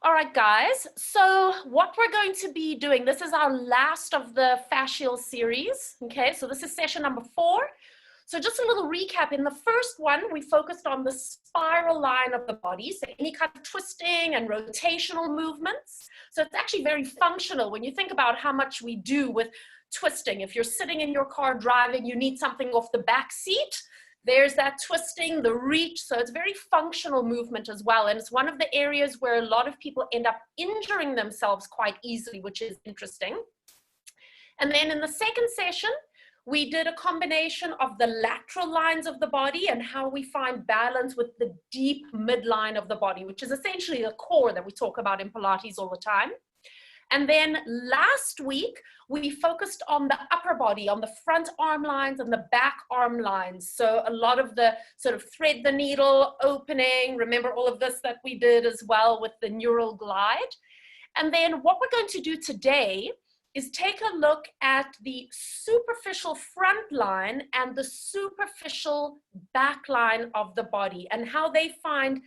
All right, guys, so what we're going to be doing, this is our last of the fascial series, okay? So this is session number 4. So just a little recap. In the first one, we focused on the spiral line of the body, so any kind of twisting and rotational movements. So it's actually very functional when you think about how much we do with twisting. If you're sitting in your car driving, you need something off the back seat. There's that twisting, the reach, so it's very functional movement as well. And it's one of the areas where a lot of people end up injuring themselves quite easily, which is interesting. And then in the second session, we did a combination of the lateral lines of the body and how we find balance with the deep midline of the body, which is essentially the core that we talk about in Pilates all the time. And then last week, we focused on the upper body, on the front arm lines and the back arm lines. So a lot of the sort of thread the needle, opening, remember all of this that we did as well with the neural glide. And then what we're going to do today is take a look at the superficial front line and the superficial back line of the body and how they find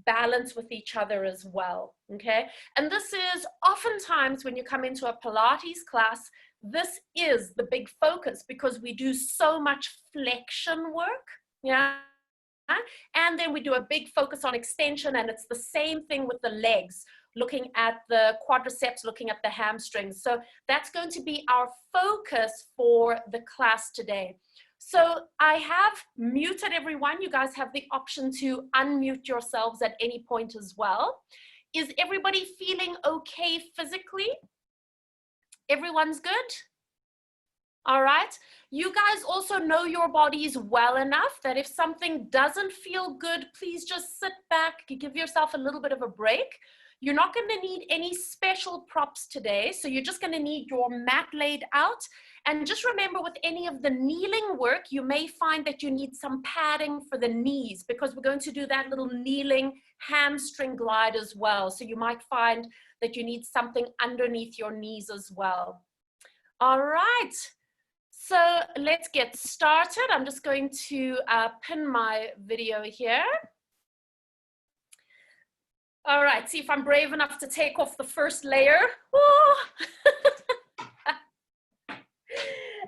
balance with each other as well, okay? And this is oftentimes when you come into a Pilates class, this is the big focus because we do so much flexion work, yeah? And then we do a big focus on extension, and it's the same thing with the legs, looking at the quadriceps, looking at the hamstrings. So that's going to be our focus for the class today. So I have muted everyone. You guys have the option to unmute yourselves at any point as well. Is everybody feeling okay physically? Everyone's good? All right. You guys also know your bodies well enough that if something doesn't feel good, please just sit back, give yourself a little bit of a break. You're not going to need any special props today. So you're just going to need your mat laid out. And just remember, with any of the kneeling work, you may find that you need some padding for the knees because we're going to do that little kneeling hamstring glide as well. So you might find that you need something underneath your knees as well. All right. So let's get started. I'm just going to pin my video here. All right, see if I'm brave enough to take off the first layer.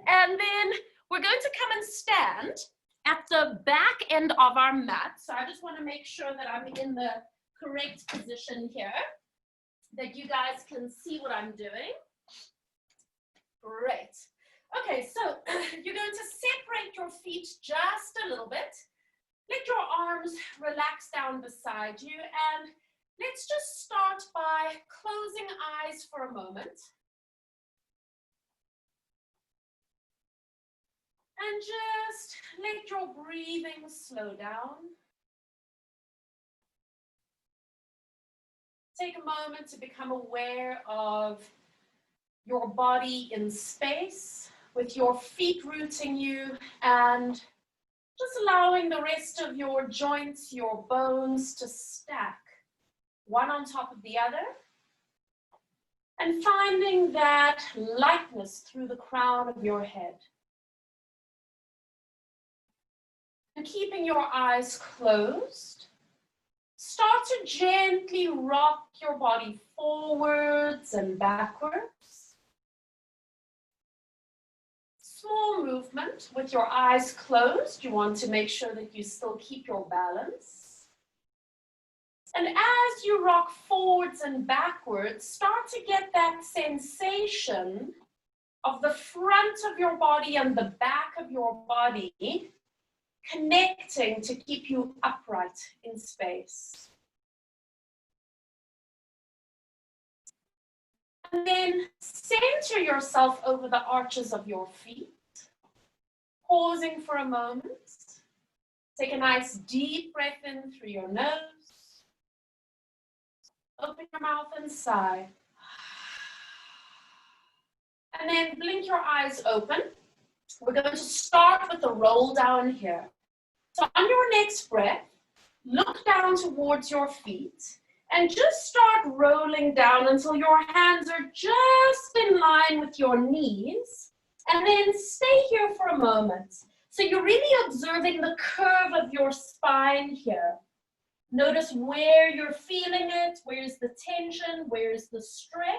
And then we're going to come and stand at the back end of our mat. So I just want to make sure that I'm in the correct position here, that you guys can see what I'm doing. Great. Okay, so you're going to separate your feet just a little bit. Let your arms relax down beside you, and let's just start by closing eyes for a moment. And just let your breathing slow down. Take a moment to become aware of your body in space, with your feet rooting you, and just allowing the rest of your joints, your bones to stack one on top of the other, and finding that lightness through the crown of your head. And keeping your eyes closed, start to gently rock your body forwards and backwards. Small movement with your eyes closed. You want to make sure that you still keep your balance. And as you rock forwards and backwards, start to get that sensation of the front of your body and the back of your body connecting to keep you upright in space. And then center yourself over the arches of your feet, pausing for a moment. Take a nice deep breath in through your nose. Open your mouth and sigh. And then blink your eyes open. We're going to start with a roll down here. So on your next breath, look down towards your feet and just start rolling down until your hands are just in line with your knees, and then stay here for a moment. So you're really observing the curve of your spine here. Notice where you're feeling it, where's the tension, where's the stretch.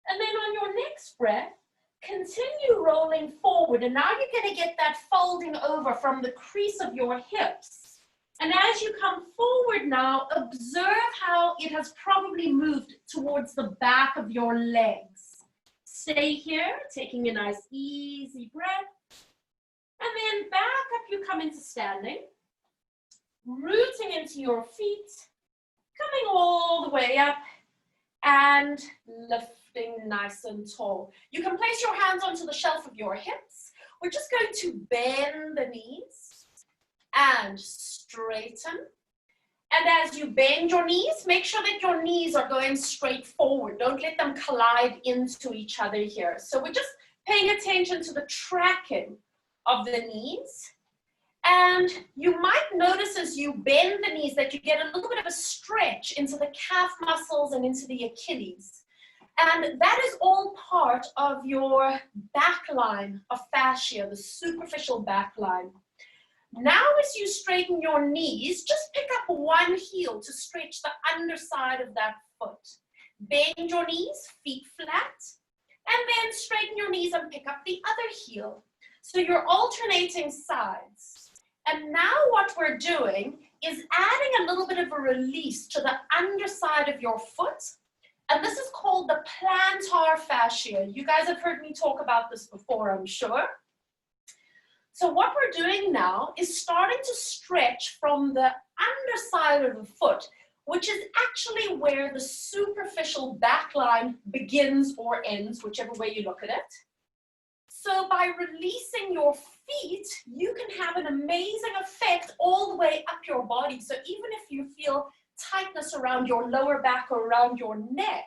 And then on your next breath, continue rolling forward. And now you're going to get that folding over from the crease of your hips. And as you come forward now, observe how it has probably moved towards the back of your legs. Stay here, taking a nice easy breath. And then back up you come into standing. Rooting into your feet, coming all the way up and lifting nice and tall. You can place your hands onto the shelf of your hips. We're just going to bend the knees and straighten. And as you bend your knees, make sure that your knees are going straight forward. Don't let them collide into each other here. So we're just paying attention to the tracking of the knees. And you might notice as you bend the knees that you get a little bit of a stretch into the calf muscles and into the Achilles. And that is all part of your back line of fascia, the superficial back line. Now as you straighten your knees, just pick up one heel to stretch the underside of that foot. Bend your knees, feet flat, and then straighten your knees and pick up the other heel. So you're alternating sides. And now what we're doing is adding a little bit of a release to the underside of your foot. And this is called the plantar fascia. You guys have heard me talk about this before, I'm sure. So what we're doing now is starting to stretch from the underside of the foot, which is actually where the superficial back line begins or ends, whichever way you look at it. So by releasing your feet, you can have an amazing effect all the way up your body. So even if you feel tightness around your lower back or around your neck,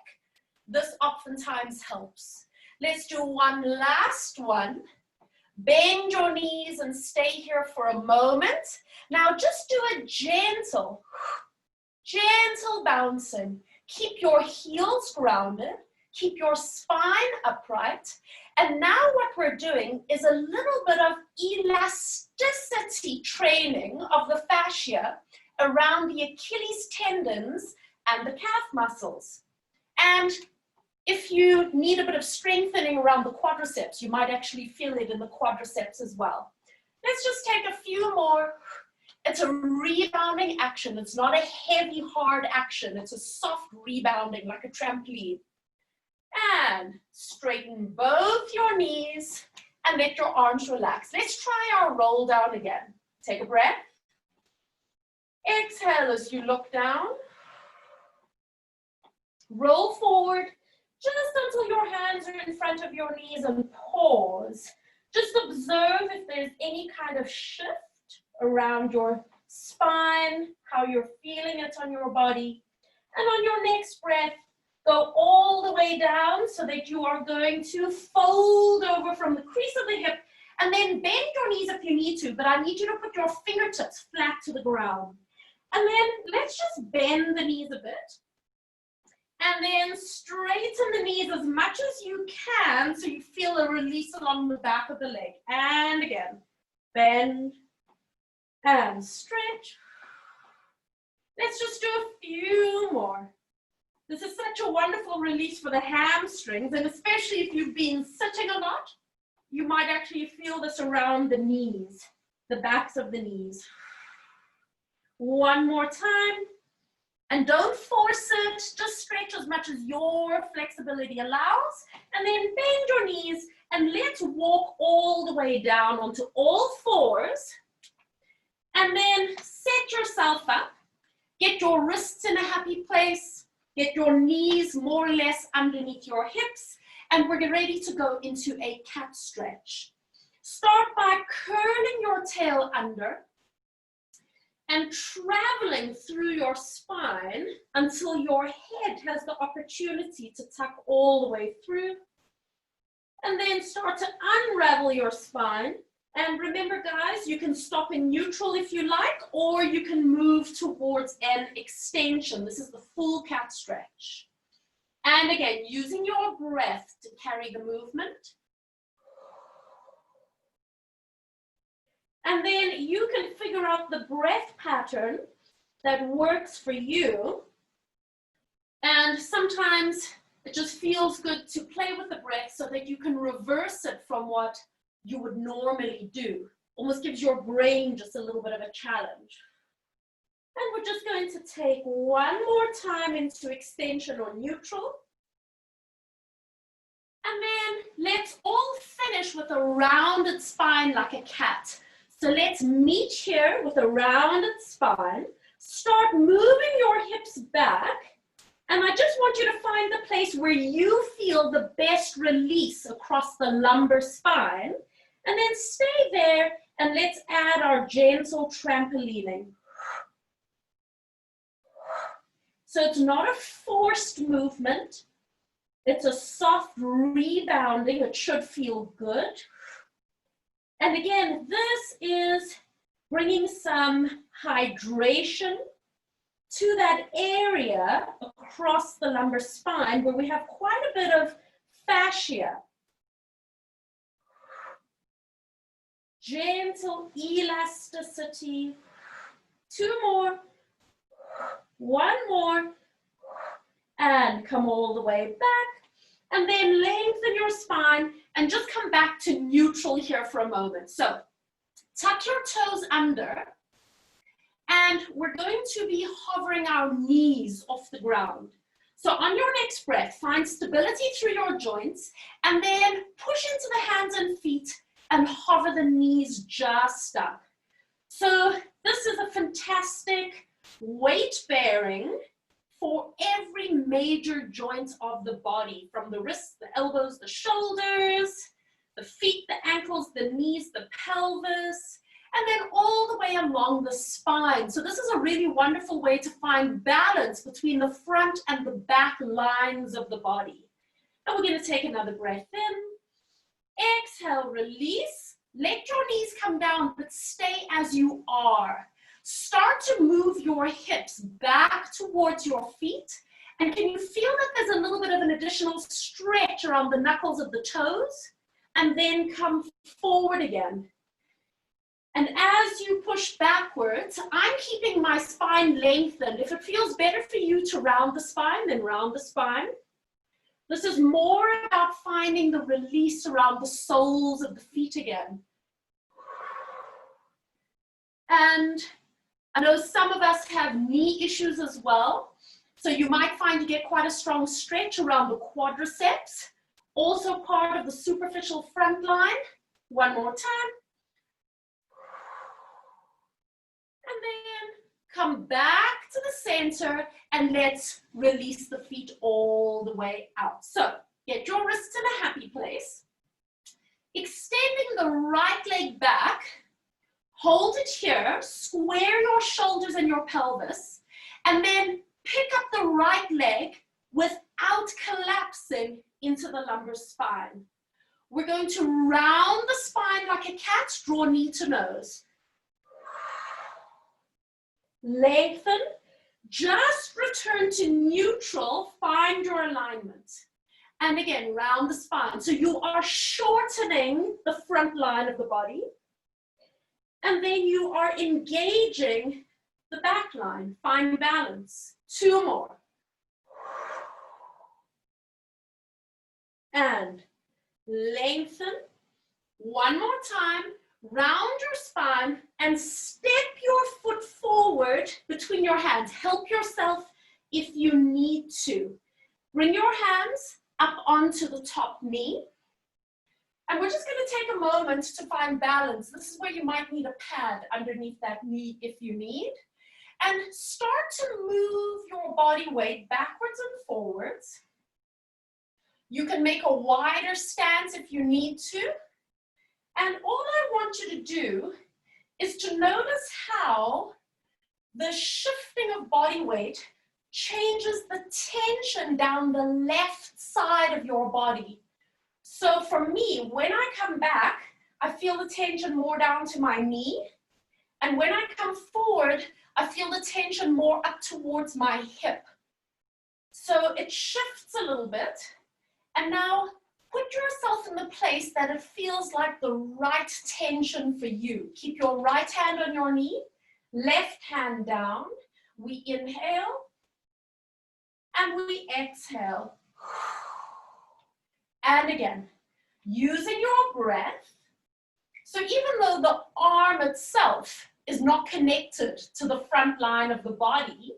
this oftentimes helps. Let's do one last one. Bend your knees and stay here for a moment. Now just do a gentle bouncing. Keep your heels grounded. Keep your spine upright. And now what we're doing is a little bit of elasticity training of the fascia around the Achilles tendons and the calf muscles. And if you need a bit of strengthening around the quadriceps, you might actually feel it in the quadriceps as well. Let's just take a few more. It's a rebounding action. It's not a heavy, hard action. It's a soft rebounding like a trampoline. And straighten both your knees and let your arms relax. Let's try our roll down again. Take a breath. Exhale as you look down. Roll forward just until your hands are in front of your knees and pause. Just observe if there's any kind of shift around your spine, how you're feeling it on your body. And on your next breath, go all the way down so that you are going to fold over from the crease of the hip and then bend your knees if you need to, but I need you to put your fingertips flat to the ground. And then let's just bend the knees a bit. And then straighten the knees as much as you can so you feel a release along the back of the leg. And again, bend and stretch. Let's just do a few more. This is such a wonderful release for the hamstrings, and especially if you've been sitting a lot, you might actually feel this around the knees, the backs of the knees. One more time, and don't force it, just stretch as much as your flexibility allows, and then bend your knees, and let's walk all the way down onto all fours, and then set yourself up, get your wrists in a happy place, get your knees more or less underneath your hips, and we're ready to go into a cat stretch. Start by curling your tail under and traveling through your spine until your head has the opportunity to tuck all the way through. And then start to unravel your spine. And remember, guys, you can stop in neutral if you like, or you can move towards an extension. This is the full cat stretch. And again, using your breath to carry the movement. And then you can figure out the breath pattern that works for you. And sometimes it just feels good to play with the breath so that you can reverse it from what you would normally do. Almost gives your brain just a little bit of a challenge. And we're just going to take one more time into extension or neutral. And then let's all finish with a rounded spine like a cat. So let's meet here with a rounded spine. Start moving your hips back. And I just want you to find the place where you feel the best release across the lumbar spine. And then stay there and let's add our gentle trampolining. So it's not a forced movement. It's a soft rebounding. It should feel good. And again, this is bringing some hydration to that area across the lumbar spine where we have quite a bit of fascia. Gentle elasticity. Two more. One more. And come all the way back. And then lengthen your spine and just come back to neutral here for a moment. So tuck your toes under. And we're going to be hovering our knees off the ground. So on your next breath, find stability through your joints and then push into the hands and feet and hover the knees just up. So this is a fantastic weight bearing for every major joint of the body, from the wrists, the elbows, the shoulders, the feet, the ankles, the knees, the pelvis, and then all the way along the spine. So this is a really wonderful way to find balance between the front and the back lines of the body. And we're going to take another breath in. Exhale, release. Let your knees come down, but stay as you are. Start to move your hips back towards your feet. And can you feel that there's a little bit of an additional stretch around the knuckles of the toes? And then come forward again. And as you push backwards, I'm keeping my spine lengthened. If it feels better for you to round the spine, then round the spine. This is more about finding the release around the soles of the feet again. And I know some of us have knee issues as well. So you might find you get quite a strong stretch around the quadriceps, also part of the superficial front line. One more time. And then come back to the center and let's release the feet all the way out. So get your wrists in a happy place. Extending the right leg back. Hold it here. Square your shoulders and your pelvis. And then pick up the right leg without collapsing into the lumbar spine. We're going to round the spine like a cat. Draw knee to nose. Lengthen, just return to neutral, find your alignment. And again, round the spine. So you are shortening the front line of the body. And then you are engaging the back line. Find balance. Two more. And lengthen. One more time. Round your spine and step your foot forward between your hands. Help yourself if you need to. Bring your hands up onto the top knee. And we're just going to take a moment to find balance. This is where you might need a pad underneath that knee if you need. And start to move your body weight backwards and forwards. You can make a wider stance if you need to. And all I want you to do is to notice how the shifting of body weight changes the tension down the left side of your body. So for me, when I come back, I feel the tension more down to my knee. And when I come forward, I feel the tension more up towards my hip. So it shifts a little bit. And now put yourself in the place that it feels like the right tension for you. Keep your right hand on your knee, left hand down. We inhale and we exhale. And again, using your breath. So even though the arm itself is not connected to the front line of the body,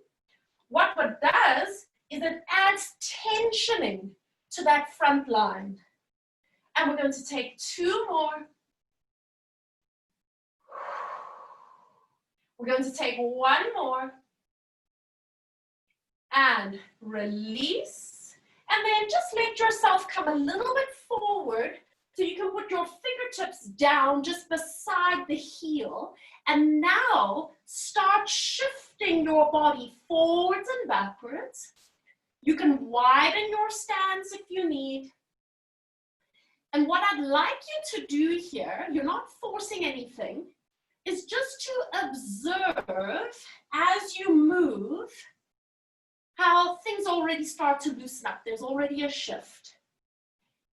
what it does is it adds tensioning to that front line. And we're going to take 2 more. We're going to take 1 more. And release. And then just let yourself come a little bit forward so you can put your fingertips down just beside the heel. And now start shifting your body forwards and backwards. You can widen your stance if you need. And what I'd like you to do here, you're not forcing anything, is just to observe as you move how things already start to loosen up. There's already a shift.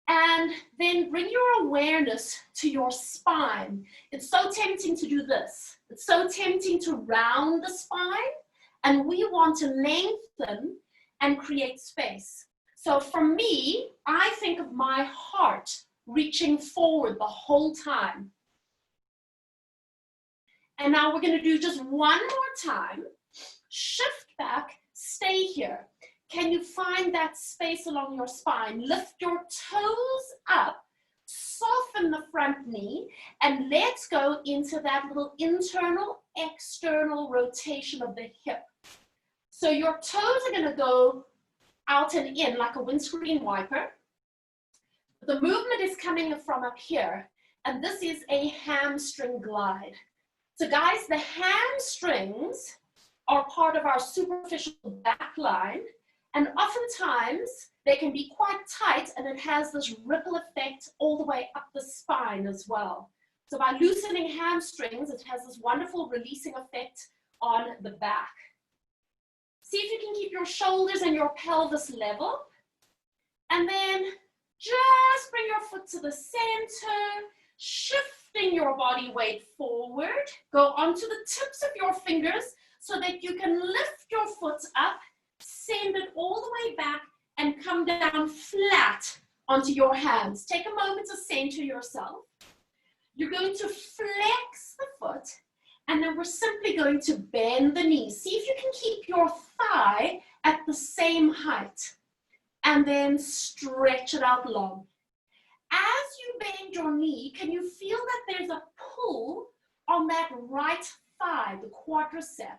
And then bring your awareness to your spine. It's so tempting to do this. It's so tempting to round the spine, and we want to lengthen and create space. So for me, I think of my heart reaching forward the whole time. And now we're going to do just 1 more time. Shift back, stay here. Can you find that space along your spine? Lift your toes up, soften the front knee, and let's go into that little internal, external rotation of the hip. So your toes are going to go out and in like a windscreen wiper. The movement is coming from up here, and this is a hamstring glide. So guys, the hamstrings are part of our superficial back line, and oftentimes they can be quite tight, and it has this ripple effect all the way up the spine as well. So by loosening hamstrings, it has this wonderful releasing effect on the back. See if you can keep your shoulders and your pelvis level, and then just bring your foot to the center, shifting your body weight forward. Go onto the tips of your fingers so that you can lift your foot up, send it all the way back, and come down flat onto your hands. Take a moment to center yourself. You're going to flex the foot, and then we're simply going to bend the knee. See if you can keep your thigh at the same height, and then stretch it out long. As you bend your knee, can you feel that there's a pull on that right thigh, the quadricep?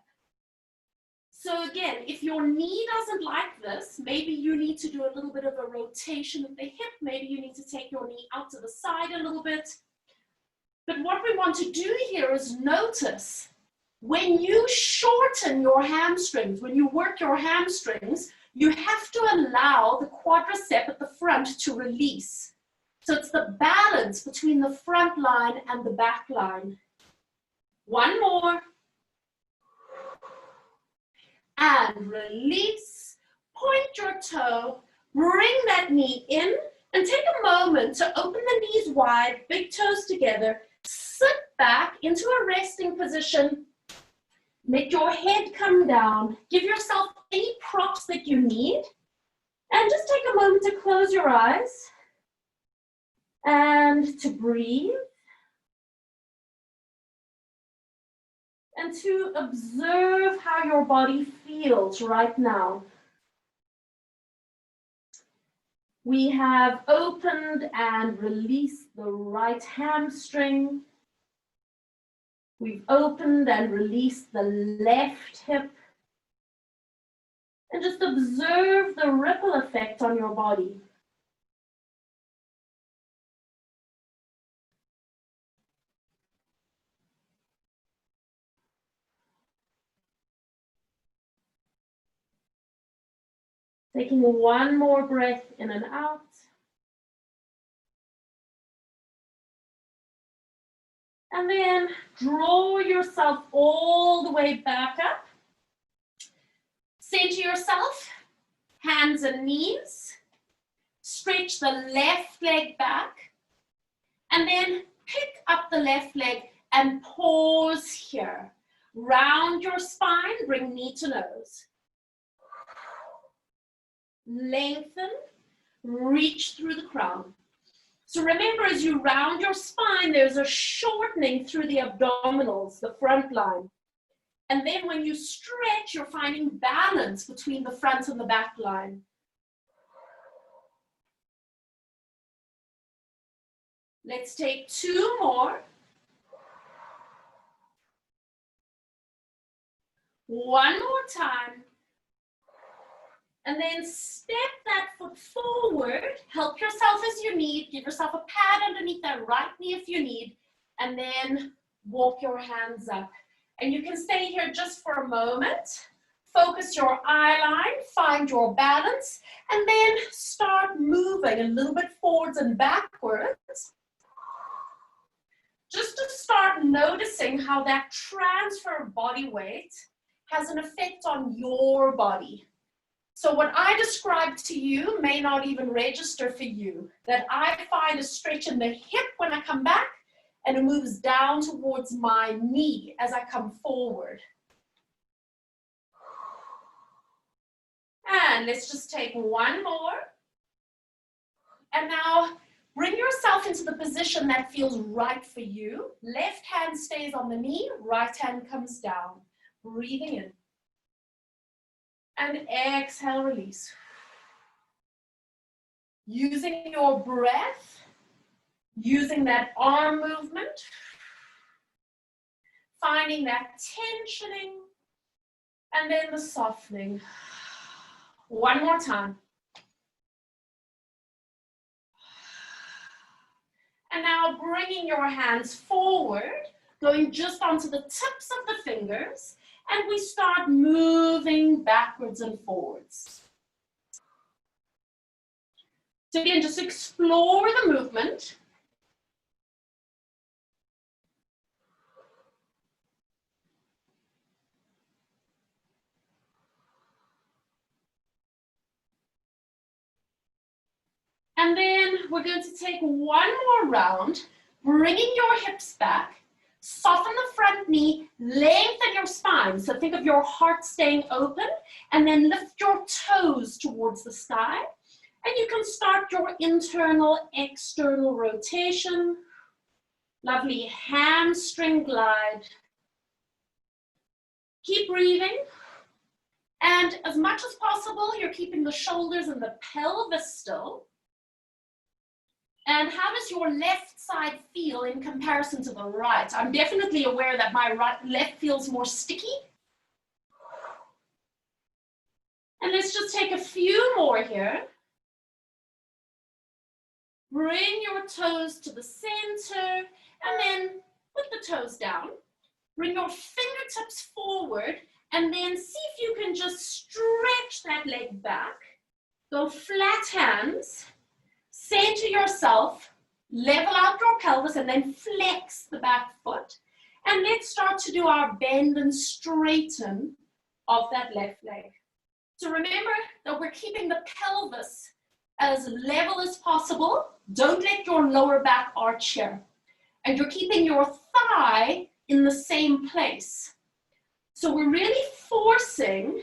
So again, if your knee doesn't like this, maybe you need to do a little bit of a rotation of the hip. Maybe you need to take your knee out to the side a little bit. But what we want to do here is notice when you shorten your hamstrings, when you work your hamstrings, you have to allow the quadricep at the front to release. So it's the balance between the front line and the back line. 1 more. And release. Point your toe. Bring that knee in. And take a moment to open the knees wide, big toes together. Sit back into a resting position. Let your head come down. Give yourself any props that you need. And just take a moment to close your eyes and to breathe. And to observe how your body feels right now. We have opened and released the right hamstring. We've opened and released the left hip. And just observe the ripple effect on your body. Taking 1 more breath in and out. And then draw yourself all the way back up. Center yourself, hands and knees. Stretch the left leg back. And then pick up the left leg and pause here. Round your spine, bring knee to nose. Lengthen, reach through the crown. So remember, as you round your spine, there's a shortening through the abdominals, the front line. And then when you stretch, you're finding balance between the front and the back line. Let's take 2 more. One more time. And then step that foot forward. Help yourself as you need. Give yourself a pad underneath that right knee if you need. And then walk your hands up. And you can stay here just for a moment. Focus your eye line, find your balance, and then start moving a little bit forwards and backwards. Just to start noticing how that transfer of body weight has an effect on your body. So what I described to you may not even register for you. That I find a stretch in the hip when I come back, and it moves down towards my knee as I come forward. And let's just take one more. And now bring yourself into the position that feels right for you. Left hand stays on the knee, right hand comes down. Breathing in. And exhale, release. Using your breath, using that arm movement, finding that tensioning, and then the softening. One more time. And now bringing your hands forward, going just onto the tips of the fingers, and we start moving backwards and forwards. So again, just explore the movement. And then we're going to take one more round, bringing your hips back. Soften the front knee, lengthen your spine. So think of your heart staying open, and then lift your toes towards the sky. And you can start your internal, external rotation. Lovely hamstring glide. Keep breathing. And as much as possible, you're keeping the shoulders and the pelvis still. And how does your left side feel in comparison to the right? I'm definitely aware that my left feels more sticky. And let's just take a few more here. Bring your toes to the center, and then put the toes down. Bring your fingertips forward, and then see if you can just stretch that leg back. Go flat hands. Say to yourself, level out your pelvis and then flex the back foot. And let's start to do our bend and straighten of that left leg. So remember that we're keeping the pelvis as level as possible. Don't let your lower back arch here. And you're keeping your thigh in the same place. So we're really forcing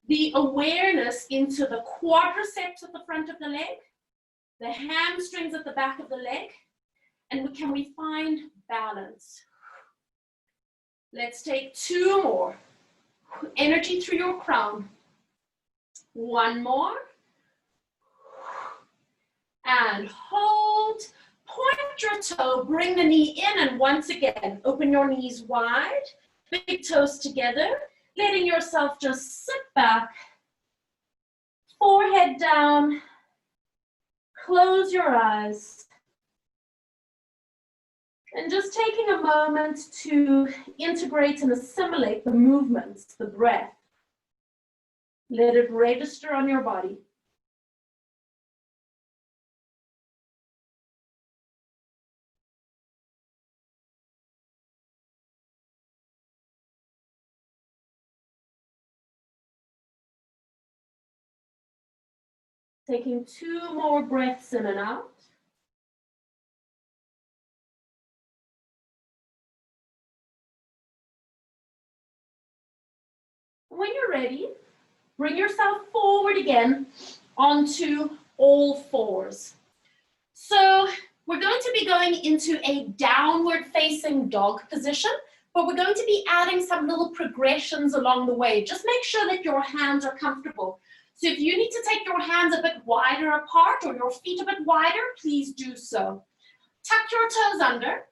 the awareness into the quadriceps at the front of the leg, the hamstrings at the back of the leg, and can we find balance? Let's take 2 more. Energy through your crown. 1 more. And hold. Point your toe, bring the knee in, and once again, open your knees wide, big toes together, letting yourself just sit back, forehead down, close your eyes, and just taking a moment to integrate and assimilate the movements, the breath. Let it register on your body. Taking 2 more breaths in and out. When you're ready, bring yourself forward again onto all fours. So we're going to be going into a downward facing dog position, but we're going to be adding some little progressions along the way. Just make sure that your hands are comfortable. So if you need to take your hands a bit wider apart or your feet a bit wider, please do so. Tuck your toes under.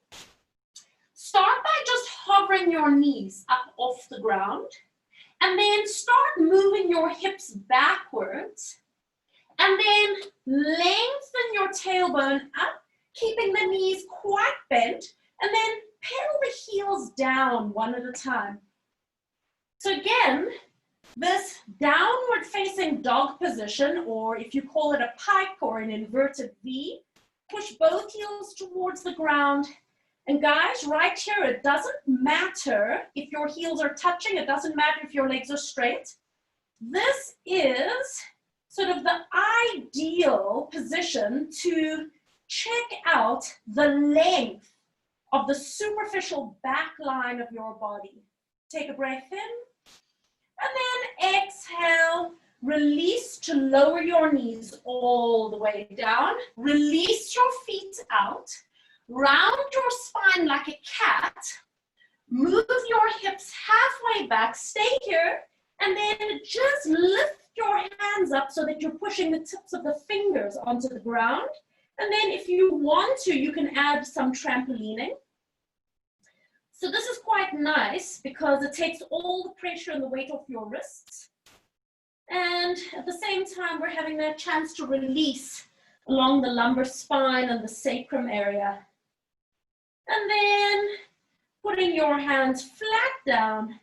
Start by just hovering your knees up off the ground, and then start moving your hips backwards, and then lengthen your tailbone up, keeping the knees quite bent, and then pedal the heels down one at a time. So again, this downward facing dog position, or if you call it a pike or an inverted V, push both heels towards the ground. And guys, right here, it doesn't matter if your heels are touching, it doesn't matter if your legs are straight. This is sort of the ideal position to check out the length of the superficial back line of your body. Take a breath in, and then exhale, release to lower your knees all the way down, release your feet out, round your spine like a cat, move your hips halfway back, stay here, and then just lift your hands up so that you're pushing the tips of the fingers onto the ground. And then if you want to, you can add some trampolining. So this is quite nice because it takes all the pressure and the weight off your wrists. And at the same time, we're having that chance to release along the lumbar spine and the sacrum area. And then putting your hands flat down,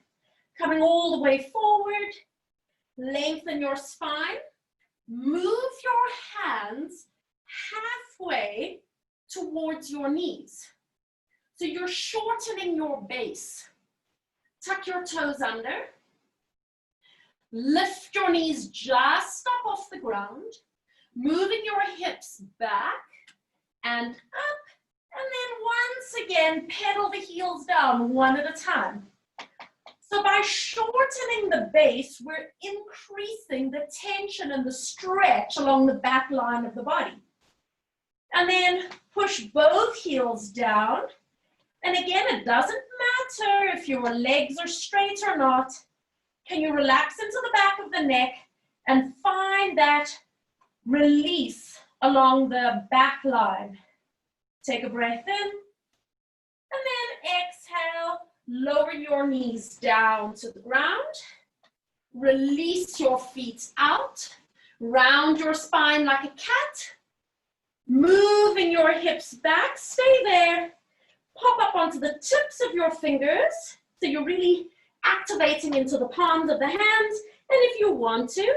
coming all the way forward, lengthen your spine, move your hands halfway towards your knees. So you're shortening your base. Tuck your toes under. Lift your knees just up off the ground, moving your hips back and up, and then once again, pedal the heels down one at a time. So by shortening the base, we're increasing the tension and the stretch along the back line of the body. And then push both heels down. And again, it doesn't matter if your legs are straight or not. Can you relax into the back of the neck and find that release along the back line? Take a breath in, and then exhale, lower your knees down to the ground, release your feet out, round your spine like a cat, moving your hips back, stay there, pop up onto the tips of your fingers, so you're really activating into the palms of the hands, and if you want to,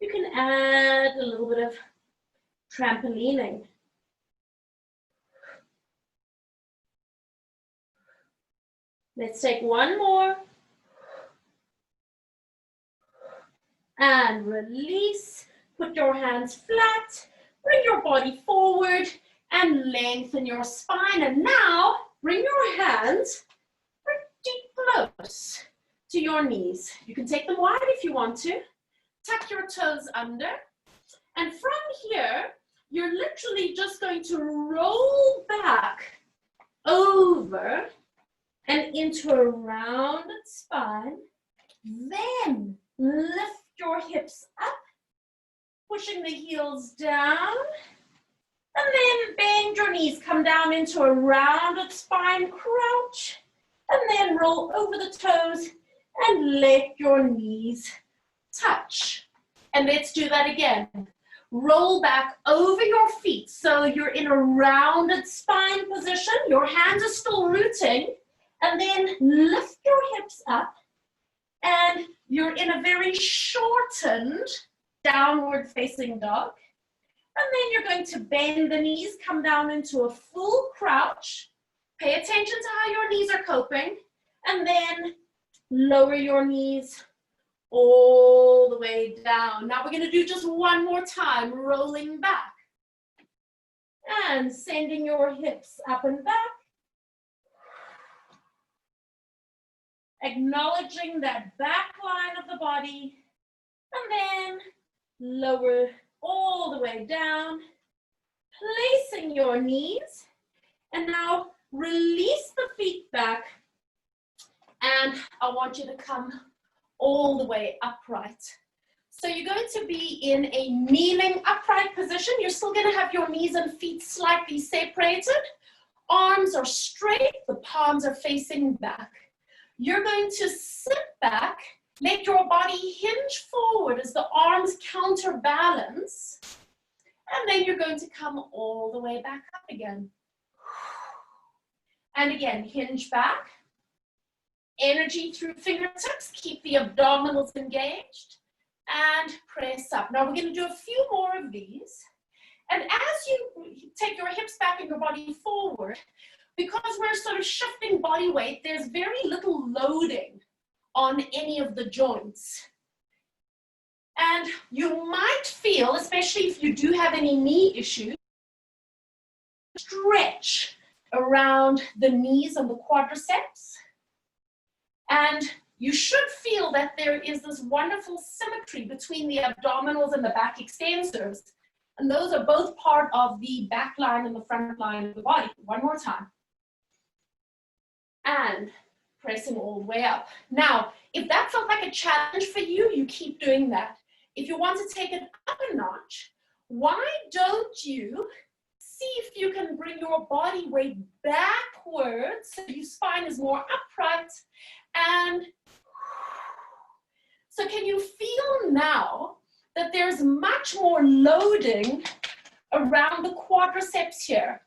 you can add a little bit of trampolining. Let's take one more. And release. Put your hands flat. Bring your body forward and lengthen your spine. And now bring your hands pretty close to your knees. You can take them wide if you want to. Tuck your toes under. And from here, you're literally just going to roll back over and into a rounded spine. Then lift your hips up, pushing the heels down, and then bend your knees, come down into a rounded spine crouch, and then roll over the toes and let your knees touch. And let's do that again. Roll back over your feet so you're in a rounded spine position. Your hands are still rooting. And then lift your hips up, and you're in a very shortened downward facing dog. And then you're going to bend the knees, come down into a full crouch. Pay attention to how your knees are coping, and then lower your knees all the way down. Now we're going to do just one more time, rolling back and sending your hips up and back. acknowledging that back line of the body, and then lower all the way down, placing your knees, and now release the feet back, and I want you to come all the way upright. So you're going to be in a kneeling upright position. You're still going to have your knees and feet slightly separated. Arms are straight, the palms are facing back. You're going to sit back, let your body hinge forward as the arms counterbalance, and then you're going to come all the way back up again. And again, hinge back, energy through fingertips, keep the abdominals engaged, and press up. Now we're going to do a few more of these. And as you take your hips back and your body forward, because we're sort of shifting body weight, there's very little loading on any of the joints. And you might feel, especially if you do have any knee issues, stretch around the knees and the quadriceps. And you should feel that there is this wonderful symmetry between the abdominals and the back extensors. And those are both part of the back line and the front line of the body. One more time. And pressing all the way up. Now, if that felt like a challenge for you, you keep doing that. If you want to take it up a notch, why don't you see if you can bring your body weight backwards so your spine is more upright, and so can you feel now that there's much more loading around the quadriceps here?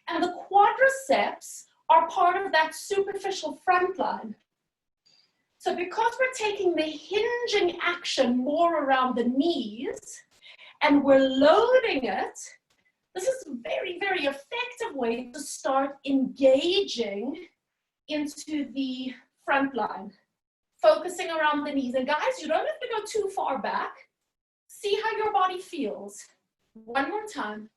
And the quadriceps are part of that superficial front line. So because we're taking the hinging action more around the knees and we're loading it, this is a very, very effective way to start engaging into the front line, focusing around the knees. And guys, you don't have to go too far back. See how your body feels. One more time.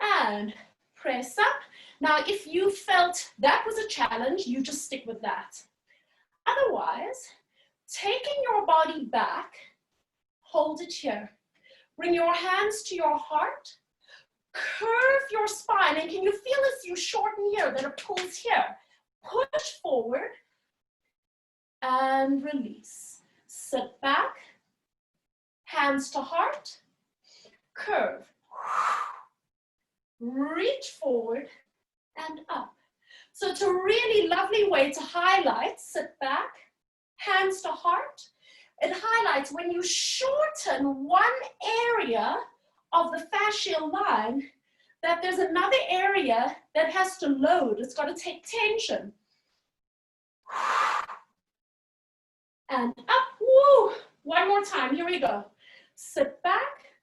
And press up. Now, if you felt that was a challenge, you just stick with that. Otherwise, taking your body back, hold it here. Bring your hands to your heart. Curve your spine. And can you feel as you shorten here that it pulls here? Push forward and release. Sit back. Hands to heart. Curve. Reach forward and up. So it's a really lovely way to highlight. Sit back. Hands to heart. It highlights when you shorten one area of the fascial line, that there's another area that has to load. It's got to take tension. And up. Woo! One more time. Here we go. Sit back.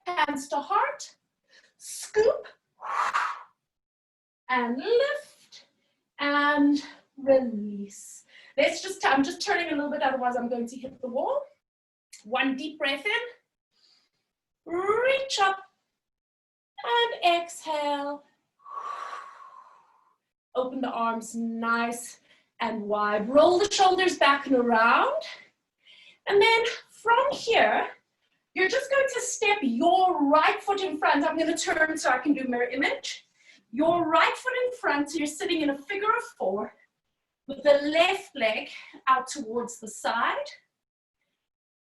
Hands to heart. Scoop. And lift. And release. I'm just turning a little bit, otherwise I'm going to hit the wall. One deep breath in. Reach up. And exhale. Open the arms nice and wide. Roll the shoulders back and around. And then from here, you're just going to step your right foot in front. I'm going to turn so I can do mirror image. Your right foot in front, so you're sitting in a figure of 4 with the left leg out towards the side.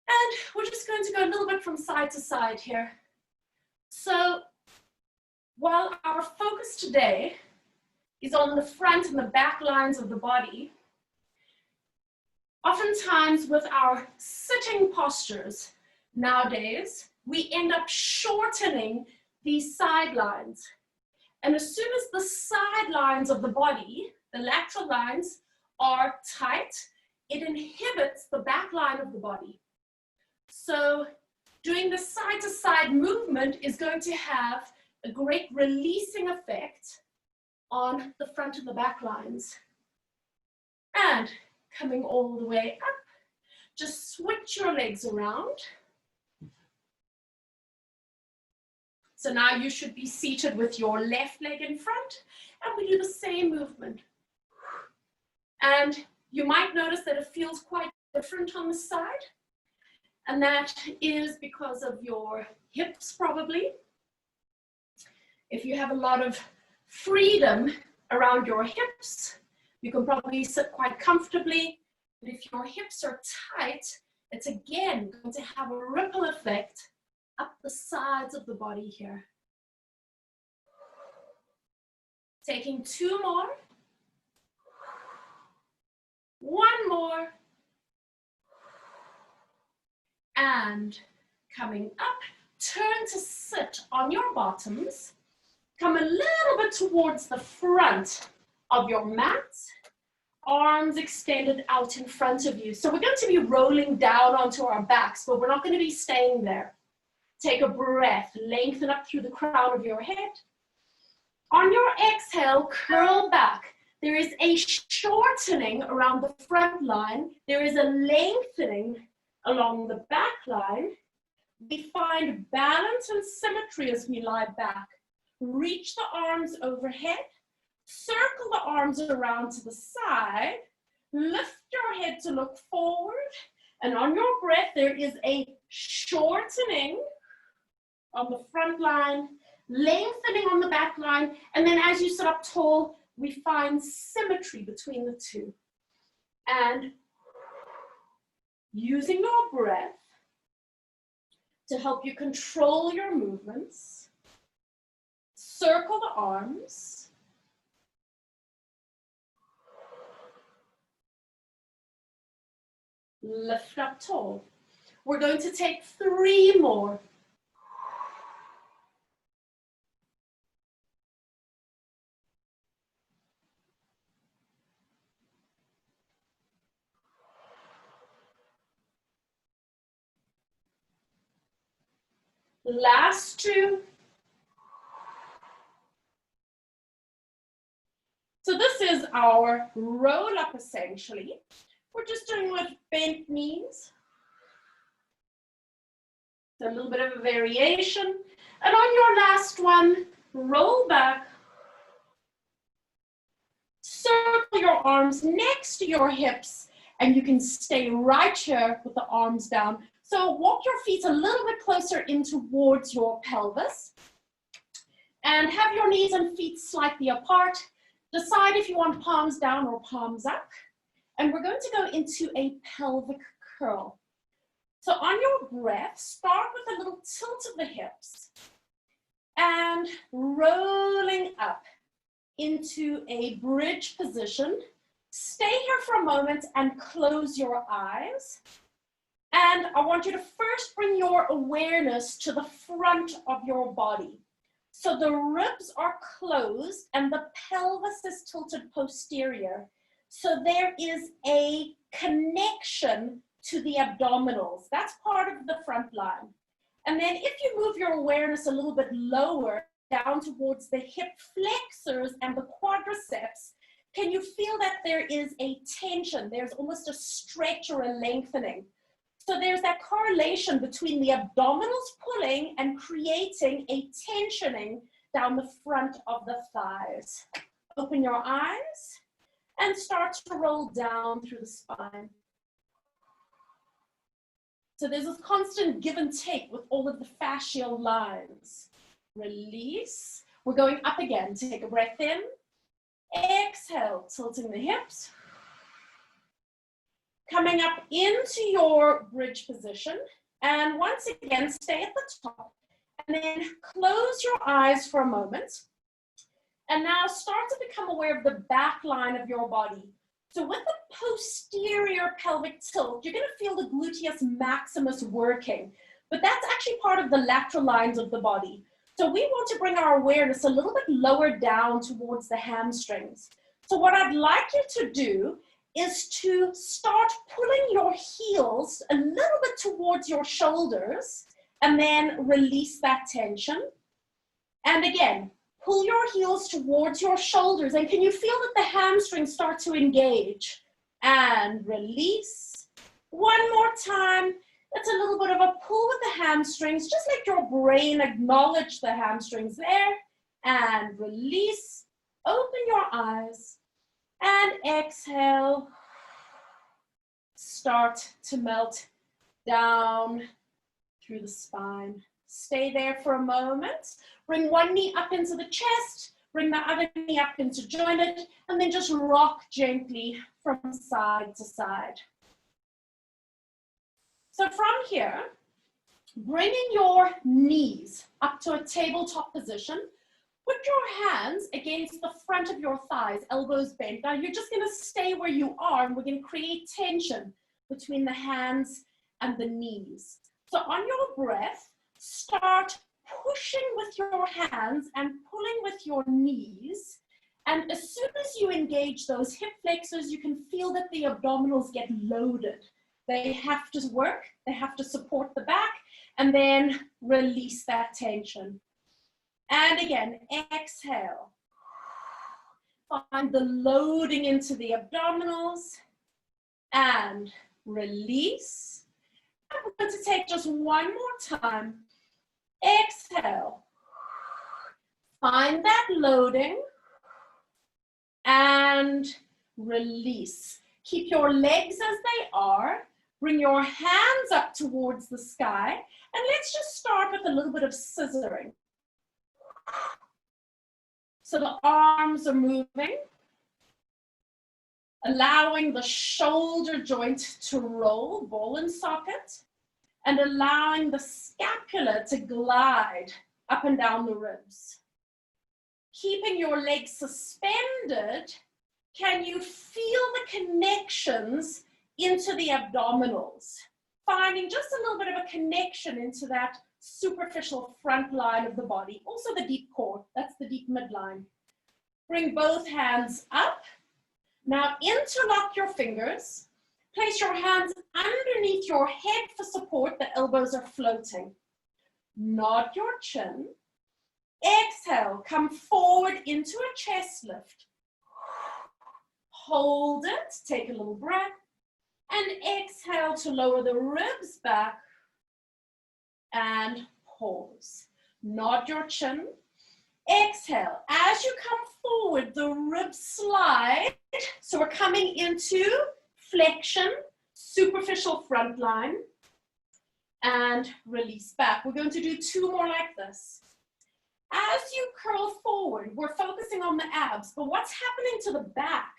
And we're just going to go a little bit from side to side here. So while our focus today is on the front and the back lines of the body, oftentimes with our sitting postures nowadays, we end up shortening these sidelines. And as soon as the sidelines of the body, the lateral lines, are tight, it inhibits the back line of the body. So doing the side-to-side movement is going to have a great releasing effect on the front and the back lines. And coming all the way up, just switch your legs around. So now you should be seated with your left leg in front, and we do the same movement. And you might notice that it feels quite different on the side, and that is because of your hips probably. If you have a lot of freedom around your hips, you can probably sit quite comfortably. But if your hips are tight, it's again going to have a ripple effect up the sides of the body here. Taking 2 more. 1 more. And coming up, turn to sit on your bottoms. Come a little bit towards the front of your mat. Arms extended out in front of you. So we're going to be rolling down onto our backs, but we're not going to be staying there. Take a breath, lengthen up through the crown of your head. On your exhale, curl back. There is a shortening around the front line. There is a lengthening along the back line. We find balance and symmetry as we lie back. Reach the arms overhead. Circle the arms around to the side. Lift your head to look forward. And on your breath, there is a shortening on the front line, lengthening on the back line. And then as you sit up tall, we find symmetry between the two. And using your breath to help you control your movements, circle the arms. Lift up tall. We're going to take 3 more. Last 2. So this is our roll up essentially. We're just doing with bent knees. So a little bit of a variation. And on your last one, roll back. Circle your arms next to your hips, and you can stay right here with the arms down. So walk your feet a little bit closer in towards your pelvis. And have your knees and feet slightly apart. Decide if you want palms down or palms up. And we're going to go into a pelvic curl. So on your breath, start with a little tilt of the hips and rolling up into a bridge position. Stay here for a moment and close your eyes. And I want you to first bring your awareness to the front of your body. So the ribs are closed and the pelvis is tilted posterior. So there is a connection to the abdominals. That's part of the front line. And then if you move your awareness a little bit lower, down towards the hip flexors and the quadriceps, can you feel that there is a tension? There's almost a stretch or a lengthening. So there's that correlation between the abdominals pulling and creating a tensioning down the front of the thighs. Open your eyes and start to roll down through the spine. So there's this constant give and take with all of the fascial lines. Release. We're going up again. Take a breath in. Exhale, tilting the hips. Coming up into your bridge position. And once again, stay at the top. And then close your eyes for a moment. And now start to become aware of the back line of your body. So with the posterior pelvic tilt, you're going to feel the gluteus maximus working. But that's actually part of the lateral lines of the body. So we want to bring our awareness a little bit lower down towards the hamstrings. So what I'd like you to do is to start pulling your heels a little bit towards your shoulders and then release that tension. And again, pull your heels towards your shoulders. And can you feel that the hamstrings start to engage? And release. One more time. It's a little bit of a pull with the hamstrings. Just let your brain acknowledge the hamstrings there. And release. Open your eyes. And exhale. Start to melt down through the spine. Stay there for a moment. Bring one knee up into the chest. Bring the other knee up into jointed. And then just rock gently from side to side. So from here, bringing your knees up to a tabletop position. Put your hands against the front of your thighs, elbows bent. Now you're just gonna stay where you are and we're gonna create tension between the hands and the knees. So on your breath, start pushing with your hands and pulling with your knees. And as soon as you engage those hip flexors, you can feel that the abdominals get loaded. They have to work, they have to support the back, and then release that tension. And again, exhale. Find the loading into the abdominals and release. I'm going to take just one more time. Exhale. Find that loading and release. Keep your legs as they are. Bring your hands up towards the sky. And let's just start with a little bit of scissoring. So the arms are moving, allowing the shoulder joint to roll, ball and socket, and allowing the scapula to glide up and down the ribs. Keeping your legs suspended, can you feel the connections into the abdominals? Finding just a little bit of a connection into that superficial front line of the body, also the deep core, that's the deep midline. Bring both hands up. Now interlock your fingers. Place your hands underneath your head for support. The elbows are floating. Nod your chin. Exhale, come forward into a chest lift. Hold it, take a little breath. And exhale to lower the ribs back. And pause. Nod your chin. Exhale. As you come forward, the ribs slide. So we're coming into flexion, superficial front line, and release back. We're going to do two more like this. As you curl forward, we're focusing on the abs, but what's happening to the back?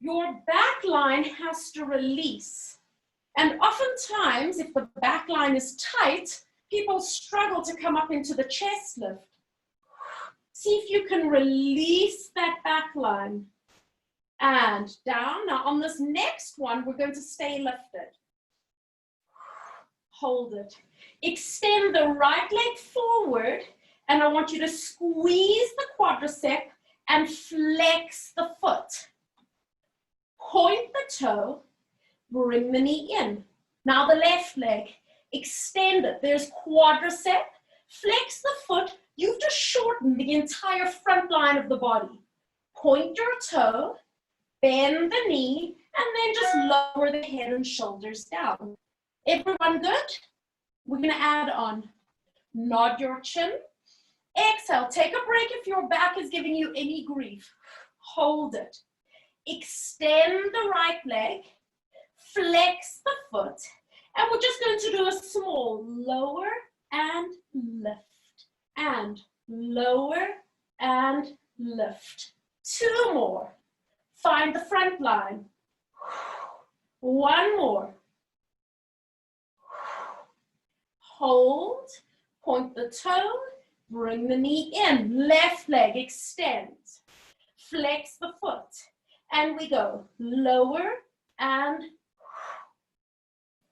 Your back line has to release. And oftentimes, if the back line is tight, people struggle to come up into the chest lift. See if you can release that back line. And down. Now on this next one, we're going to stay lifted. Hold it. Extend the right leg forward, and I want you to squeeze the quadricep and flex the foot. Point the toe, bring the knee in. Now the left leg, extend it. There's quadricep, flex the foot. You've just shortened the entire front line of the body. Point your toe, bend the knee, and then just lower the head and shoulders down. Everyone good? We're gonna add on. Nod your chin. Exhale, take a break if your back is giving you any grief. Hold it. Extend the right leg, flex the foot, and we're just going to do a small lower and lift, and lower and lift. Two more. Find the front line. One more. Hold, point the toe, bring the knee in, left leg extends, flex the foot, and we go lower and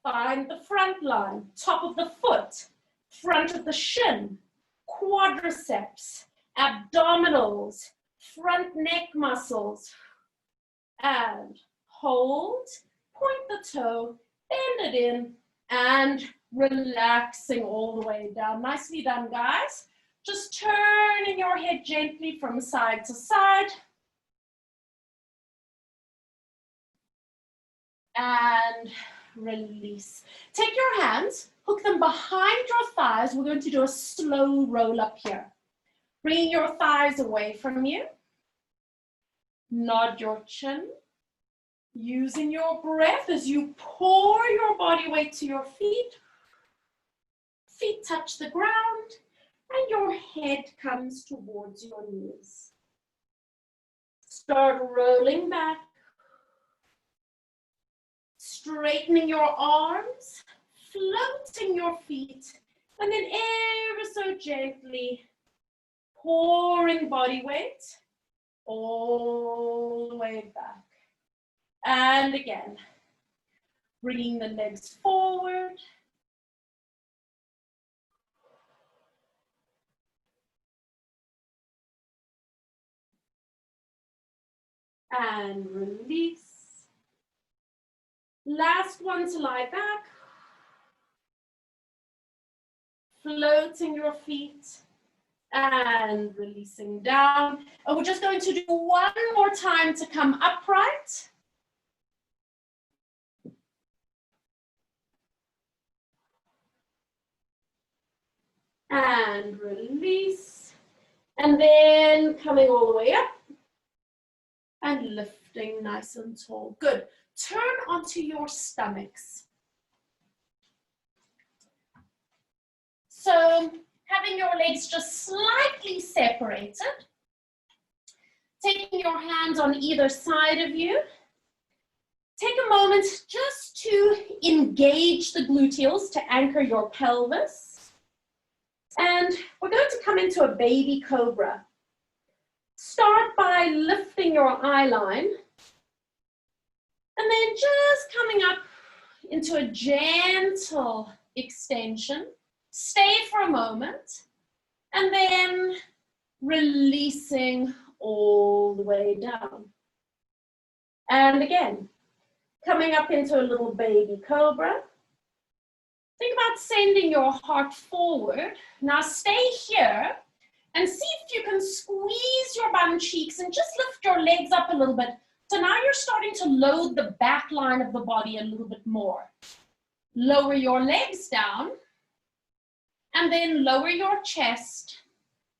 find the front line, top of the foot, front of the shin, quadriceps, abdominals, front neck muscles, and hold, point the toe, bend it in, and relaxing all the way down. Nicely done, guys. Just turning your head gently from side to side. And release. Take your hands, hook them behind your thighs. We're going to do a slow roll up here. Bring your thighs away from you. Nod your chin. Using your breath as you pour your body weight to your feet. Feet touch the ground and your head comes towards your knees. Start rolling back. Straightening your arms, floating your feet, and then ever so gently pouring body weight all the way back. And again, bringing the legs forward. And release. Last one to lie back. Floating your feet and releasing down. And we're just going to do one more time to come upright. And release. And then coming all the way up. And lifting nice and tall. Good. Turn onto your stomachs. So having your legs just slightly separated. Taking your hands on either side of you. Take a moment just to engage the gluteals to anchor your pelvis. And we're going to come into a baby cobra. Start by lifting your eye line. And then just coming up into a gentle extension. Stay for a moment. And then releasing all the way down. And again, coming up into a little baby cobra. Think about sending your heart forward. Now stay here and see if you can squeeze your bum cheeks and just lift your legs up a little bit. So now you're starting to load the back line of the body a little bit more. Lower your legs down and then lower your chest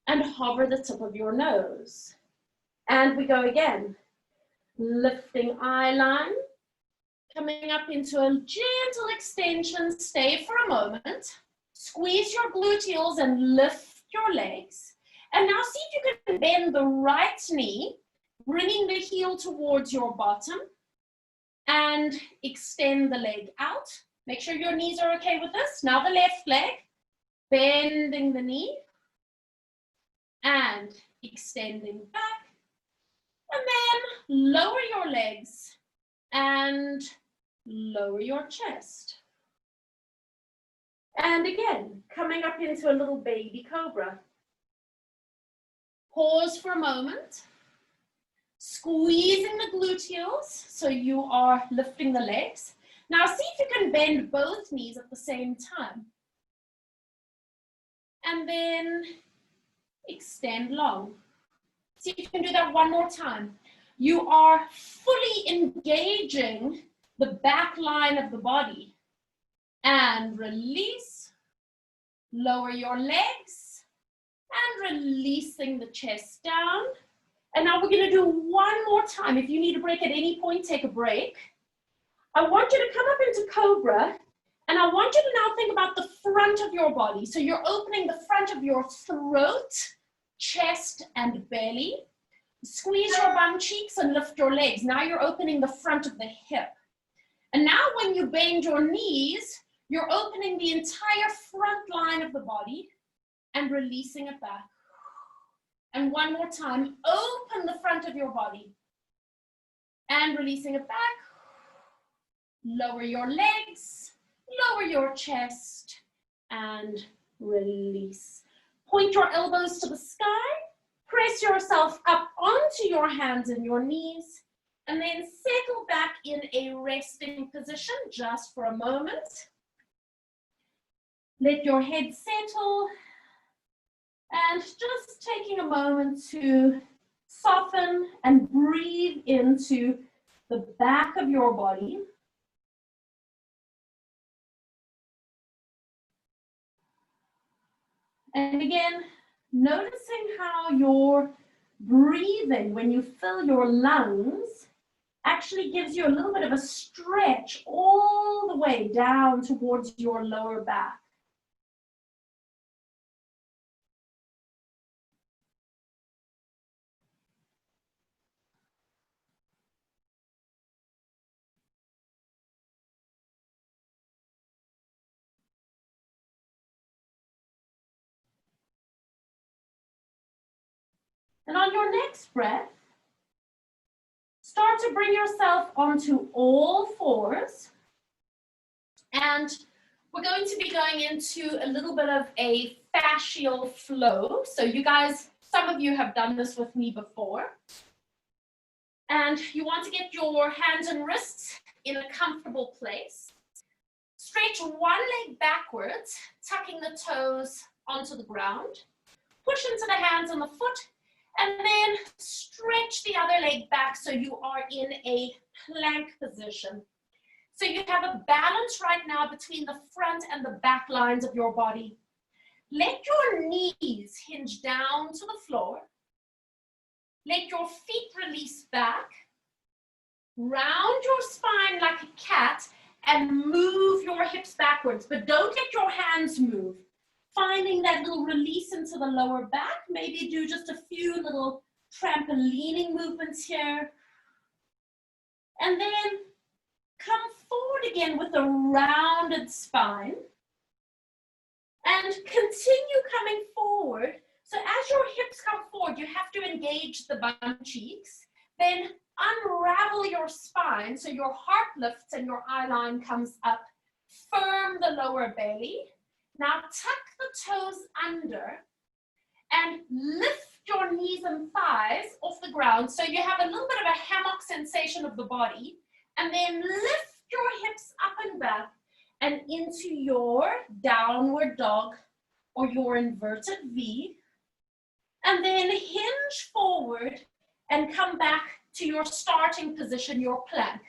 and hover the tip of your nose. And we go again. Lifting eye line, coming up into a gentle extension. Stay for a moment. Squeeze your gluteals and lift your legs. And now see if you can bend the right knee, bringing the heel towards your bottom and extend the leg out. Make sure your knees are okay with this. Now the left leg, bending the knee and extending back. And then lower your legs and lower your chest. And again, coming up into a little baby cobra. Pause for a moment. Squeezing the gluteals so you are lifting the legs. Now see if you can bend both knees at the same time. And then extend long. See if you can do that one more time. You are fully engaging the back line of the body. And release. Lower your legs. And releasing the chest down. And now we're going to do one more time. If you need a break at any point, take a break. I want you to come up into cobra. And I want you to now think about the front of your body. So you're opening the front of your throat, chest, and belly. Squeeze your bum cheeks and lift your legs. Now you're opening the front of the hip. And now when you bend your knees, you're opening the entire front line of the body and releasing it back. And one more time, open the front of your body and releasing it back. Lower your legs, lower your chest, and release. Point your elbows to the sky. Press yourself up onto your hands and your knees, and then settle back in a resting position just for a moment. Let your head settle, and just taking a moment to soften and breathe into the back of your body. And again, noticing how your breathing, when you fill your lungs, actually gives you a little bit of a stretch all the way down towards your lower back. And on your next breath, start to bring yourself onto all fours. And we're going to be going into a little bit of a fascial flow. So you guys, some of you have done this with me before. And you want to get your hands and wrists in a comfortable place. Stretch one leg backwards, tucking the toes onto the ground. Push into the hands and the foot, and then stretch the other leg back so you are in a plank position. So you have a balance right now between the front and the back lines of your body. Let your knees hinge down to the floor. Let your feet release back. Round your spine like a cat and move your hips backwards, but don't let your hands move. Finding that little release into the lower back. Maybe do just a few little trampolining movements here. And then come forward again with a rounded spine. And continue coming forward. So as your hips come forward, you have to engage the bum cheeks. Then unravel your spine so your heart lifts and your eye line comes up. Firm the lower belly. Now tuck the toes under and lift your knees and thighs off the ground so you have a little bit of a hammock sensation of the body, and then lift your hips up and back and into your downward dog or your inverted V, and then hinge forward and come back to your starting position, your plank.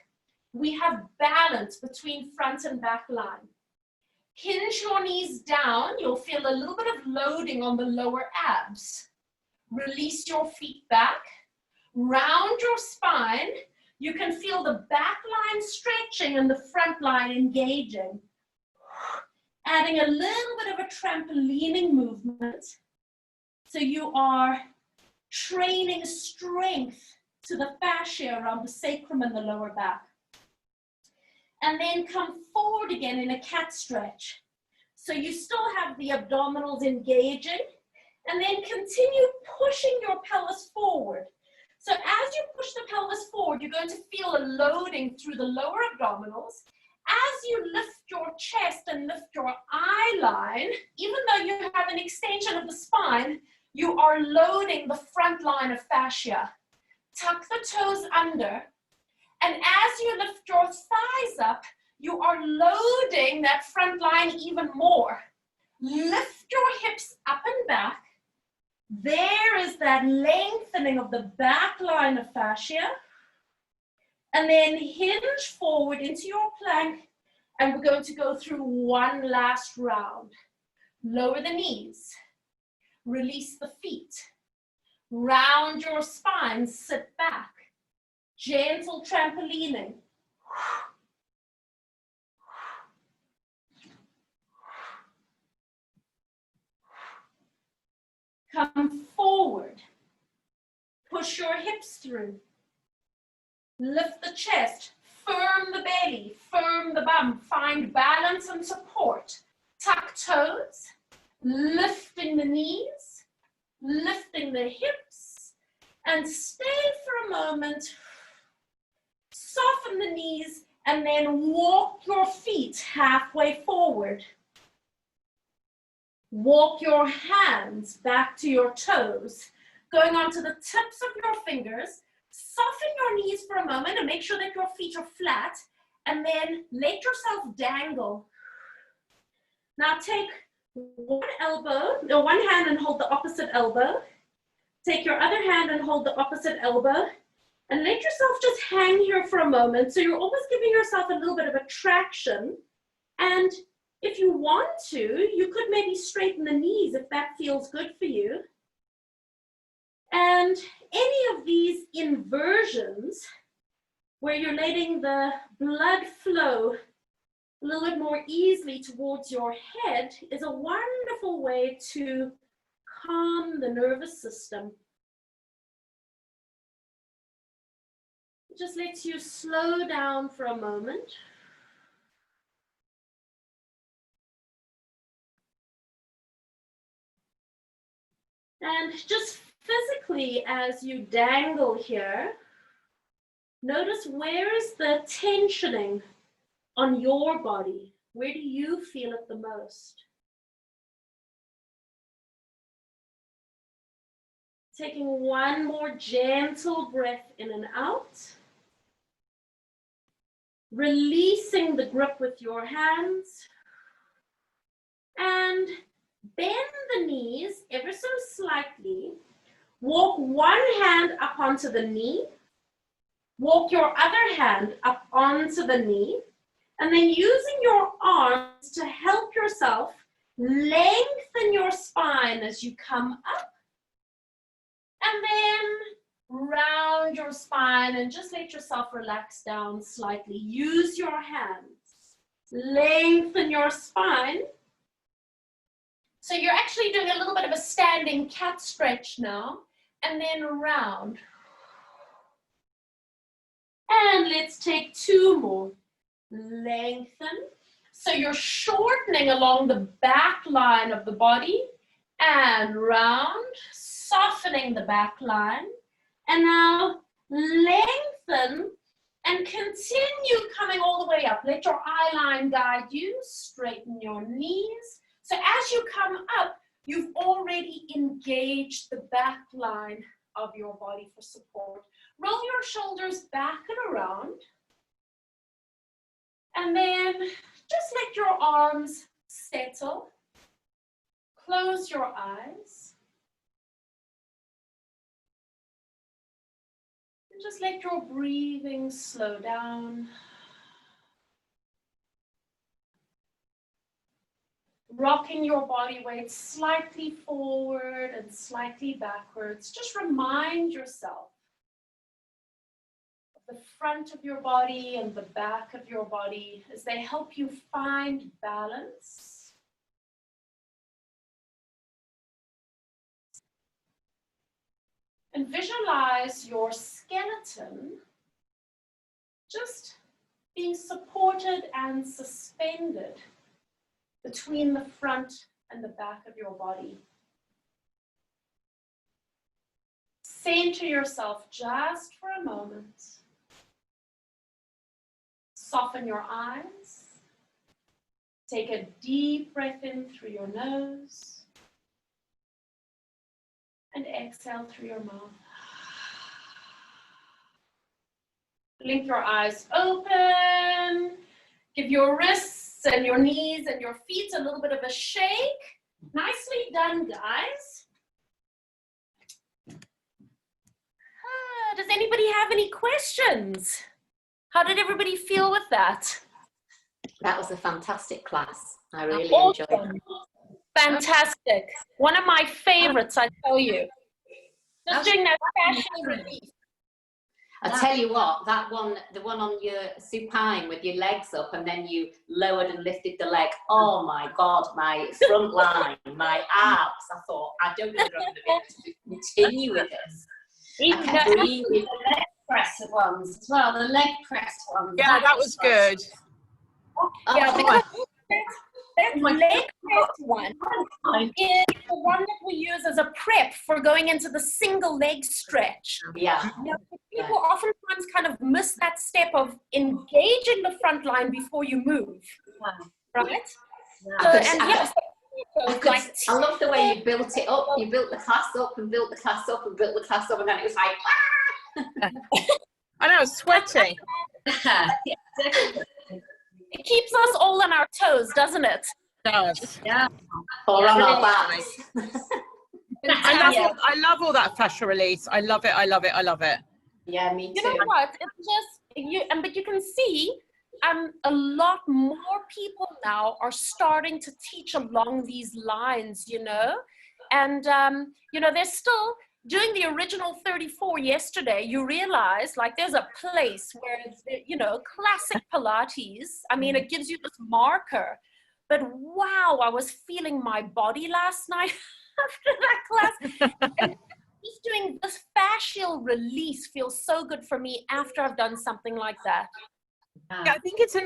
We have balance between front and back line. Hinge your knees down. You'll feel a little bit of loading on the lower abs. Release your feet back. Round your spine. You can feel the back line stretching and the front line engaging. Adding a little bit of a trampolining movement. So you are training strength to the fascia around the sacrum and the lower back. And then come forward again in a cat stretch. So you still have the abdominals engaging, and then continue pushing your pelvis forward. So as you push the pelvis forward, you're going to feel a loading through the lower abdominals. As you lift your chest and lift your eye line, even though you have an extension of the spine, you are loading the front line of fascia. Tuck the toes under. And as you lift your thighs up, you are loading that front line even more. Lift your hips up and back. There is that lengthening of the back line of fascia. And then hinge forward into your plank. And we're going to go through one last round. Lower the knees. Release the feet. Round your spine, sit back. Gentle trampolining. Come forward. Push your hips through. Lift the chest. Firm the belly. Firm the bum. Find balance and support. Tuck toes. Lifting the knees. Lifting the hips. And stay for a moment. Soften the knees and then walk your feet halfway forward. Walk your hands back to your toes, going onto the tips of your fingers. Soften your knees for a moment and make sure that your feet are flat, and then let yourself dangle. Now take one hand and hold the opposite elbow. Take your other hand and hold the opposite elbow. And let yourself just hang here for a moment. So you're almost giving yourself a little bit of a traction. And if you want to, you could maybe straighten the knees if that feels good for you. And any of these inversions where you're letting the blood flow a little bit more easily towards your head is a wonderful way to calm the nervous system. It just lets you slow down for a moment. And just physically, as you dangle here, notice where is the tensioning on your body? Where do you feel it the most? Taking one more gentle breath in and out. Releasing the grip with your hands. And bend the knees ever so slightly. Walk one hand up onto the knee. Walk your other hand up onto the knee. And then using your arms to help yourself lengthen your spine as you come up. And then round your spine and just let yourself relax down slightly. Use your hands. Lengthen your spine. So you're actually doing a little bit of a standing cat stretch now. And then round. And let's take two more. Lengthen. So you're shortening along the back line of the body and round, softening the back line. And now lengthen and continue coming all the way up. Let your eye line guide you. Straighten your knees. So as you come up, you've already engaged the back line of your body for support. Roll your shoulders back and around. And then just let your arms settle. Close your eyes. And just let your breathing slow down. Rocking your body weight slightly forward and slightly backwards. Just remind yourself of the front of your body and the back of your body as they help you find balance. And visualize your skeleton just being supported and suspended between the front and the back of your body. Center yourself just for a moment. Soften your eyes. Take a deep breath in through your nose. And exhale through your mouth. Blink your eyes open. Give your wrists and your knees and your feet a little bit of a shake. Nicely done, guys. Does anybody have any questions? How did everybody feel with that? That was a fantastic class. I really enjoyed it. Fantastic. One of my favorites, I tell you. Just doing that fascial release. I tell you what, that one, the one on your supine with your legs up and then you lowered and lifted the leg. Oh my God, my front line, my abs. I thought, I don't know if I'm going to be able to continue with this. Even the leg press ones as well, the leg press ones. Yeah, that was good. Yeah, because that leg press one is the one that we use as a prep for going into the single leg stretch. Yeah. You know, people oftentimes kind of miss that step of engaging the front line before you move, right? I love the way you built it up. You built the class up and built the class up and built the class up, and then it was like, ah! I know, sweating. It keeps us all on our toes, doesn't it? It does. Yeah. Or on our backs. I love all that fascia release. I love it. I love it. I love it. Yeah, me too. You know what? It's just but you can see a lot more people now are starting to teach along these lines, you know, and you know, they're still doing the original 34 yesterday. You realize like there's a place where, you know, classic Pilates, I mean, it gives you this marker, but wow, I was feeling my body last night after that class. And just doing this fascial release feels so good for me after I've done something like that. Yeah, I think it's a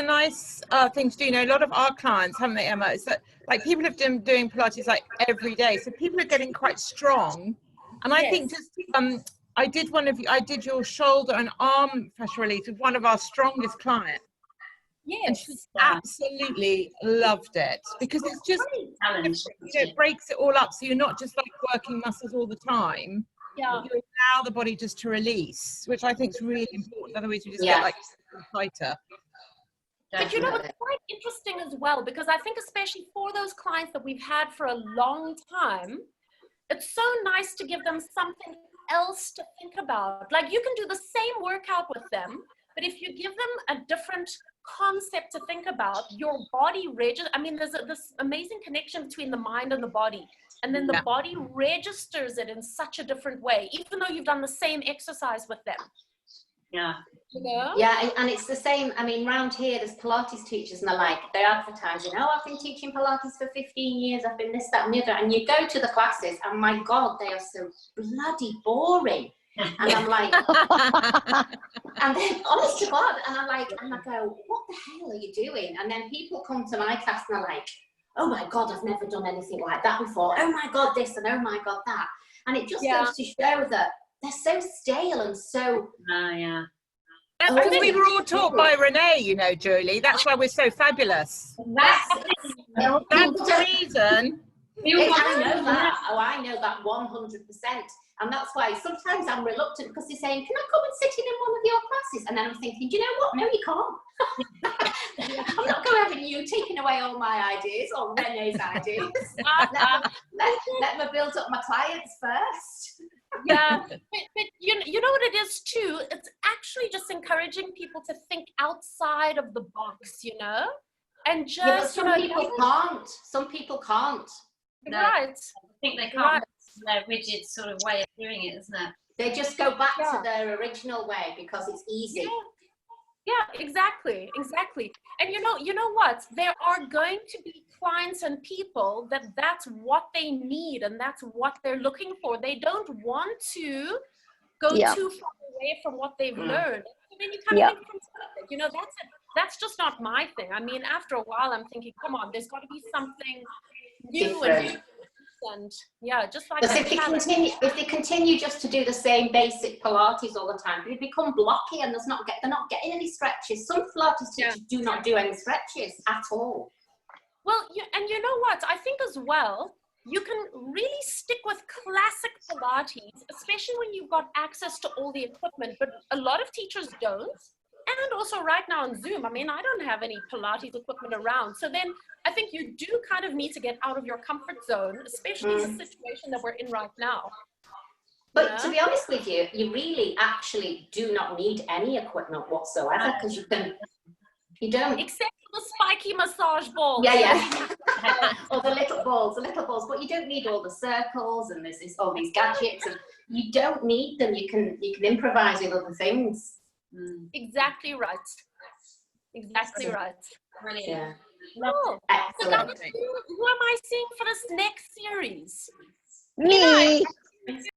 nice thing to do. You know, a lot of our clients, haven't they, Emma? Is that like people have been doing Pilates like every day, so people are getting quite strong. And I think just I did your shoulder and arm fascia release with one of our strongest clients. And she absolutely loved it because it's just, it breaks it all up. So you're not just like working muscles all the time. Yeah. You allow the body just to release, which I think is really important. Otherwise, you just get like tighter. But you know, it's quite interesting as well, because I think especially for those clients that we've had for a long time, it's so nice to give them something else to think about. Like you can do the same workout with them, but if you give them a different concept to think about, your body registers. I mean, there's this amazing connection between the mind and the body, and then the body registers it in such a different way, even though you've done the same exercise with them. Yeah. You know? Yeah, and it's the same. I mean, round here, there's Pilates teachers, and they're advertising, oh, I've been teaching Pilates for 15 years, I've been this, that, and the other. And you go to the classes, and my God, they are so bloody boring. And I'm like, and then, honest to God, and I'm like, and I go, what the hell are you doing? And then people come to my class and are like, oh my God, I've never done anything like that before. Oh my God, this, and oh my God, that. And it just goes to show that they're so stale and so. Because we were all taught by Renee, you know, Julie. That's why we're so fabulous. That's the reason. I know that. Oh, I know that 100%. And that's why sometimes I'm reluctant, because they're saying, can I come and sit in one of your classes? And then I'm thinking, do you know what? No, you can't. I'm not going to have you taking away all my ideas or Renee's ideas. let me build up my clients first. Yeah, but you know what it is too? It's actually just encouraging people to think outside of the box, you know? And just, but some people can't. Some people can't. Right. I think they can't. Their rigid sort of way of doing it, isn't it? They just go back to their original way because it's easy. Yeah, exactly. And you know what? There are going to be clients and people that's what they need and that's what they're looking for. They don't want to go too far away from what they've learned. So then you kind of think, you know, that's just not my thing. I mean, after a while, I'm thinking, come on, there's got to be something new different. And just like because if they continue just to do the same basic Pilates all the time, they become blocky and they're not getting any stretches. Some Pilates teachers do not do any stretches at all. Well, and you know what? I think as well, you can really stick with classic Pilates, especially when you've got access to all the equipment, but a lot of teachers don't. And also right now on Zoom, I mean, I don't have any Pilates equipment around. So then I think you do kind of need to get out of your comfort zone, especially in the situation that we're in right now. But to be honest with you, you really actually do not need any equipment whatsoever, because you don't. Except for the spiky massage balls. Yeah. Or the little balls, but you don't need all the circles and there's all these gadgets, and you don't need them. You can improvise with other things. Exactly right. Brilliant. Yeah. Oh, so now, who am I seeing for this next series? Me.